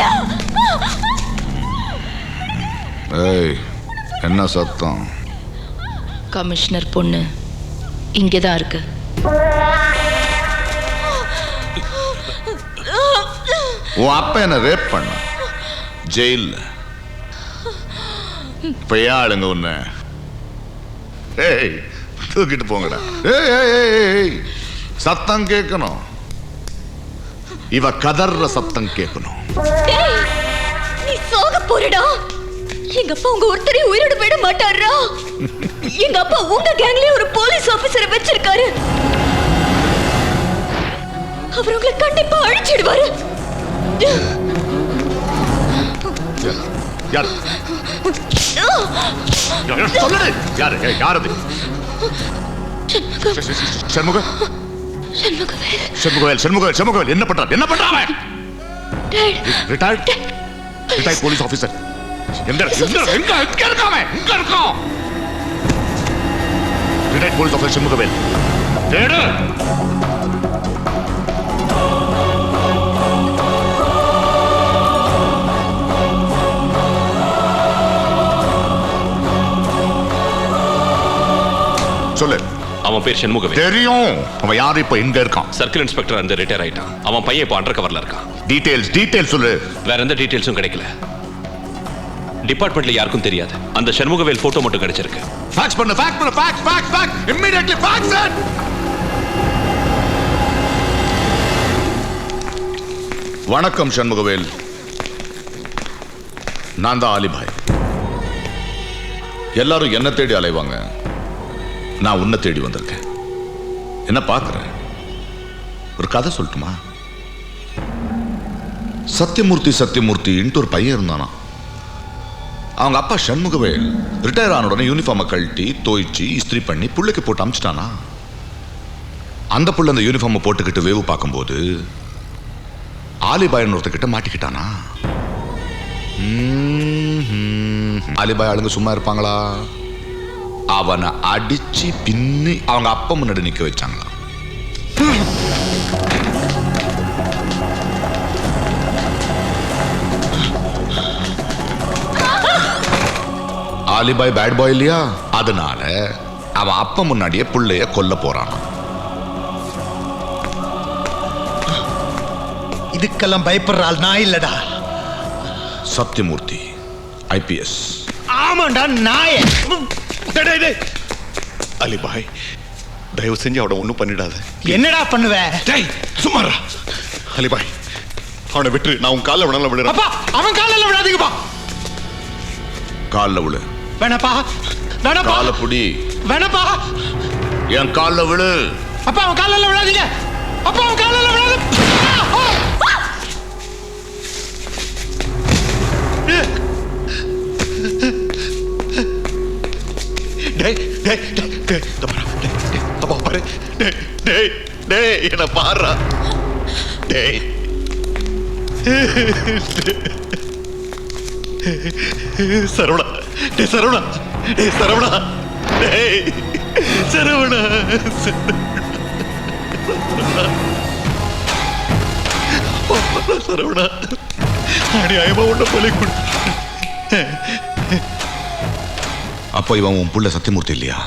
விடுடா. ஏய், என்ன சத்தம்? கமிஷனர் பொண்ணு இங்கதான் இருக்கு. உன் அப்பா என்ன ரேப் பண்ண ஜெயில. இப்ப ஆளுங்க உன்ன தூக்கிட்டு போங்கடா. சத்தம் கேட்கணும். இவ கதற சத்தம் கேட்கணும். நீ சாக போறடா. எங்க அப்பா உங்க ஒருத்தரை உயிரோட விட மாட்டாரா? எங்க அப்பா உங்க கேங்லயே ஒரு போலீஸ் ஆபீசரை வச்சிருக்காரு. அவர் உங்களை கண்டிப்பா அழிச்சிடுவாரு. யார் சொல்லுது? யாரு? யாரது? சண்முகம். சண்முகவேல் என்ன பண்றான்? என்ன பண்றான்? Retired police officer. எங்க இருக்காம? எங்க இருக்கான்? Retired police officer Shanmugavel. தேடு. சொல்லு. அவன் பேர் சண்முகவேல். தெரியும். அவன் யாரு? இப்ப எங்க இருக்கான்? சர்க்கிள் இன்ஸ்பெக்டர் அந்த ரிட்டையர் ஆயிட்டான். அவன் பையன் இப்ப அண்டர் கவர்ல இருக்கான். டீடைல்ஸ் சொல்லு. வேற எந்த டீடைல்ஸும் கிடைக்கல. டிபார்ட்மெண்ட்ல யாருக்கும் தெரியாது. அந்த சண்முகவேல் போட்டோ மட்டும் கிடைச்சிருக்கு. ஃபேக்ஸ் பண்ணு. Immediately fax it. வணக்கம் சண்முகவேல். நான் தான் ஆலிபாய். எல்லாரும் என்ன தேடி அலைவாங்க. நான் உன்னை தேடி வந்திருக்கேன். என்ன பார்க்கிறேன்? ஒரு கதை சொல்லட்டுமா? சத்தியமூர்த்தி ஒரு பையன் இருந்தானா. அவங்க அப்பா சண்முகவேல் ரிட்டையர் ஆன உடனே யூனிஃபார்மை கழட்டி தோய்ச்சி இஸ்திரி பண்ணி புள்ளைக்கு போட்டு அமிச்சிட்டானா. அந்த புள்ள அந்த யூனிஃபார்மை போட்டுக்கிட்டு வேவு பார்க்கும்போது ஆலிபாய் ஒருத்தக்கிட்ட மாட்டிக்கிட்டானா. ஆலிபாய் ஆளுங்க சும்மா இருப்பாங்களா? அவனை அடிச்சு பின்னி அவங்க அப்பா முன்னாடி நிக்க வச்சாங்களா. ஆலிபாய் பேட் பாய் இல்லையா? அதனால அவன் அப்பா முன்னாடியே புள்ளைய கொல்ல போறான். இதுக்கெல்லாம் பயப்படுறாள் நான் இல்லடா. சத்தியமூர்த்தி IPS. ஆமாண்டா நாய. அலிபாய், தயவு செஞ்சு அவனை ஒண்ணும் பண்ணிடாத. என்னடா பண்ணுவ? சும்மாரா. அலிபாய், அவனை விட்டு நான் உன் காலில் விடலாம் விடுறேன். அப்பா, அவன் காலில் விடாதீங்கப்பா. காலில் விழு. வேணப்பா. காலை புடி. வேணப்பா. என் காலில் விழு. அப்பா, அவன் காலில் விடாதீங்க. அப்பா, அவன் காலில் விடாது. என்ன பாரு. சரவணா, சரவணா, சரவணா, சரவணா, சரவணா, அநியாயமா உன்ன பலி கொடு. அப்போ இவன் உன் புள்ள சத்தியமூர்த்தி இல்லையா?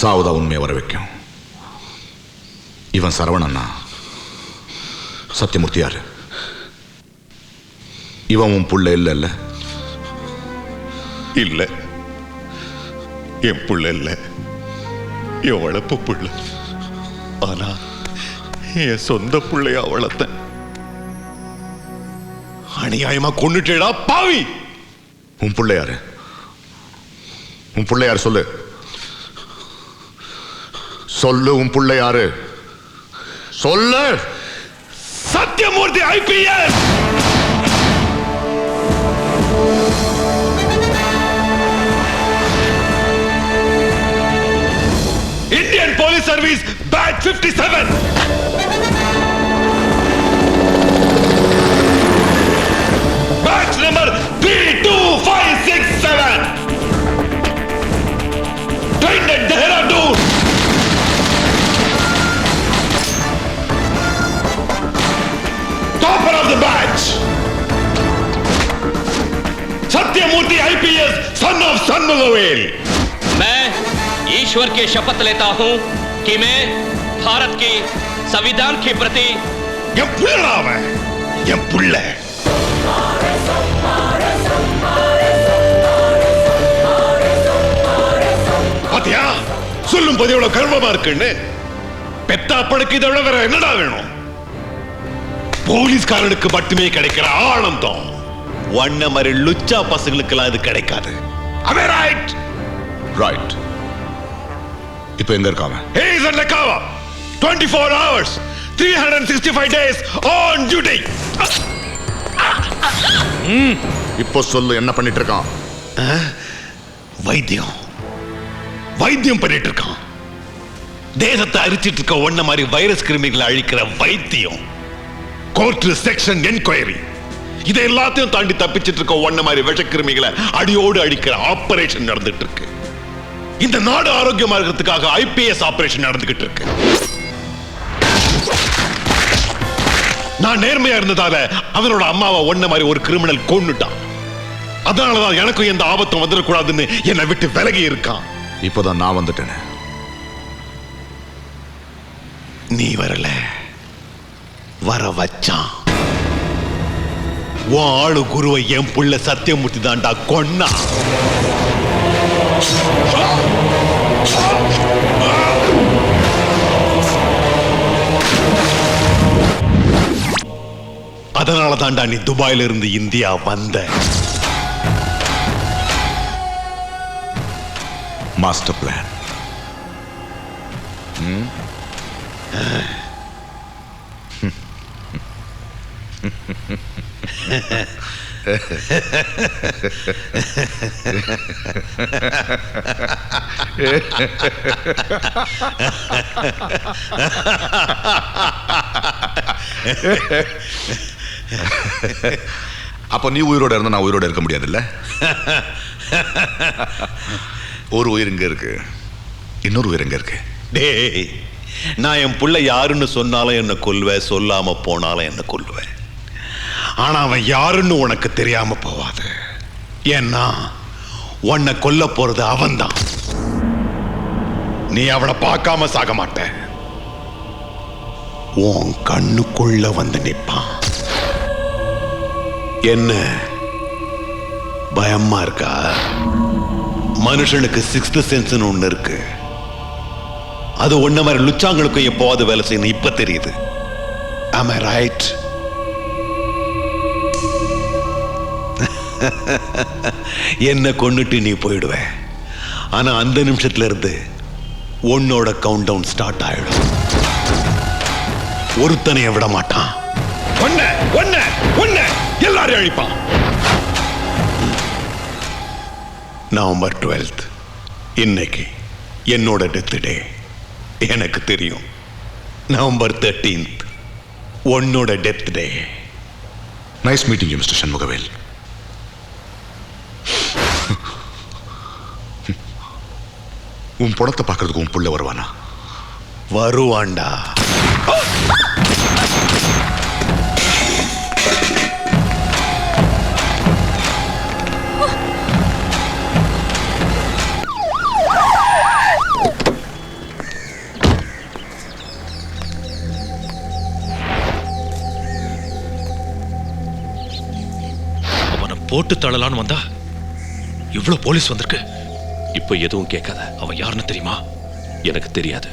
சாவுதா உண்மையை வர வைக்கும். இவன் சரவணன்னா சத்தியமூர்த்தி யாரு? இவன் உன் புள்ள இல்ல? இல்ல, என் புள்ள இல்ல, என் வளர்ப்பு புள்ள. ஆனா என் சொந்த புள்ளைய வளர்த்த அநியாயமா கொன்னுட்டேடா பாவி. உன் புள்ள யாரு? உன் புள்ள யாரு? சொல்லு சொல்லு. உன் புள்ள யாரு? சொல்லு. Sathyamoorthy IPS. Indian Police Service Batch 57. 32567. Trained at Dehradun. Topper of the batch. Satyamurthy IPS, son of Shanmugavel. मैं ईश्वर की शपथ लेता हूं कि मैं भारत की संविधान के प्रति என் புள்ளடா அவன், என் புள்ள. பாத்தியா, சொல்லும் போது எவ்வளவு கர்வமா இருக்குன்னு. பெத்தாப்பனுக்கு இதை விட வேற என்னடா வேணும்? போலீஸ்காரனுக்கு மட்டுமே கிடைக்கிற ஆனந்தம் ஒன்ன மாதிரி லுச்சா பசங்களுக்கெல்லாம் இது கிடைக்காது. அவன் ரைட் ரைட். இப்போ எங்க இருக்காம? He is at Lakawa. 24 hours, 365 days on duty. இப்போ சொல்லு, என்ன பண்ணிட்டு இருக்கான்? வைத்தியம் வைத்தியம் பண்ணிட்டு இருக்கான். தேசத்தை அரிச்சிட்டு இருக்க ஒன்ன மாதிரி வைரஸ் கிருமிகளை அழிக்கிற வைத்தியம். கோர்ட் செக்ஷன் என்கொயரி இதை எல்லாத்தையும் தாண்டி தப்பிச்சிட்டு இருக்க ஒன்ன மாதிரி விஷக்கிருமிகளை அடியோடு அழிக்கிற ஆபரேஷன் நடந்துட்டு இருக்கு. இந்த நாடு ஆரோக்கியமா இருக்கிறதுக்காக IPS ஆபரேஷன் நடந்துகிட்டு இருக்கு. நான் நேர்மையா இருந்ததால அவனோட அம்மாவை ஒன்ன மாதிரி ஒரு கிரிமினல் கொன்னுட்டான். அதனாலதான் எனக்கும் எந்த ஆபத்தும் வந்துடக்கூடாதுன்னு என்னை விட்டு விலகி இருக்கான். இப்போதான் நான் வந்துட்டேன். நீ வரல, வர வச்சான். உன் ஆளு குருவை என் புள்ள சத்தியமூர்த்தி தாண்டா கொன்னா. அதனால தாண்டா நீ துபாயில இருந்து இந்தியா வந்த. Master plan. அப்ப நீ உயிரோட இருந்தா நான் உயிரோட இருக்க முடியாதுல்ல? ஒரு உயிர் இங்க இருக்கு, இன்னொரு உயிர் எங்க இருக்கு? டேய், நான் என் புள்ள யாருன்னு சொன்னாலும் என்ன கொல்லுவேன், சொல்லாம போனாலும் என்ன கொல்லுவேன். ஆனா அவன் யாருன்னு உனக்கு தெரியாம போவாது. ஏன்னா உன்னை கொல்ல போறது அவன்தான். நீ அவனை பார்க்காம சாக மாட்ட. உன் கண்ணுக்குள்ள வந்து நிப்பான். என்ன பயமா இருக்கா? மனுஷனுக்கு சிக்ஸ்த் சென்ஸ்னு ஒண்ணு இருக்கு. அது ஒன்ன மாதிரி லுச்சாங்களுக்கும் எப்போவாது வேலை செய்யணும். இப்ப தெரியுது. Am I right? என்ன கொன்னுட்டு நீ போயிடுவ. ஆனா அந்த நிமிஷத்துல இருந்து உன்னோட கவுண்ட் டவுன் ஸ்டார்ட் ஆயிடும். ஒருத்தனைய விட மாட்டான். எல்லாரையும் அழிப்பான். நவம்பர் 12th இன்னைக்கு என்னோட டெத் டே. எனக்கு தெரியும். நவம்பர் 13th உன்னோட death day. Nice meeting you mister Shanmugavel. உன் படத்தை பார்க்கறதுக்கு உன் புள்ள வருவானா? வருவான்டா. அவனை போட்டு தள்ளலான்னு வந்தா இவ்வளவு போலீஸ் வந்திருக்கு. இப்போ எதுவும் கேட்காத. அவன் யாருன்னு தெரியுமா? எனக்கு தெரியாது.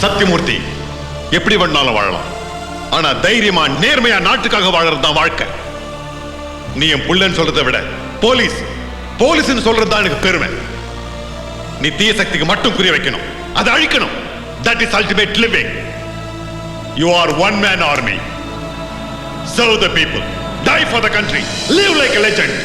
சத்தியமூர்த்தி, எப்படி வேணாலும் வாழலாம். ஆனா தைரியமா நேர்மையா நாட்டுக்காக வாழறது தான் வாழ்க்கை. நீ என் புள்ளன்னு சொல்றதை விட போலீஸ் சொல்றது தான் எனக்கு பெருமை. நீ தீய சக்திக்கு மட்டும் குறி வைக்கணும், அதை அழிக்கணும். That is ultimate living. You are one man army. Serve the people, die for the country, live like a legend.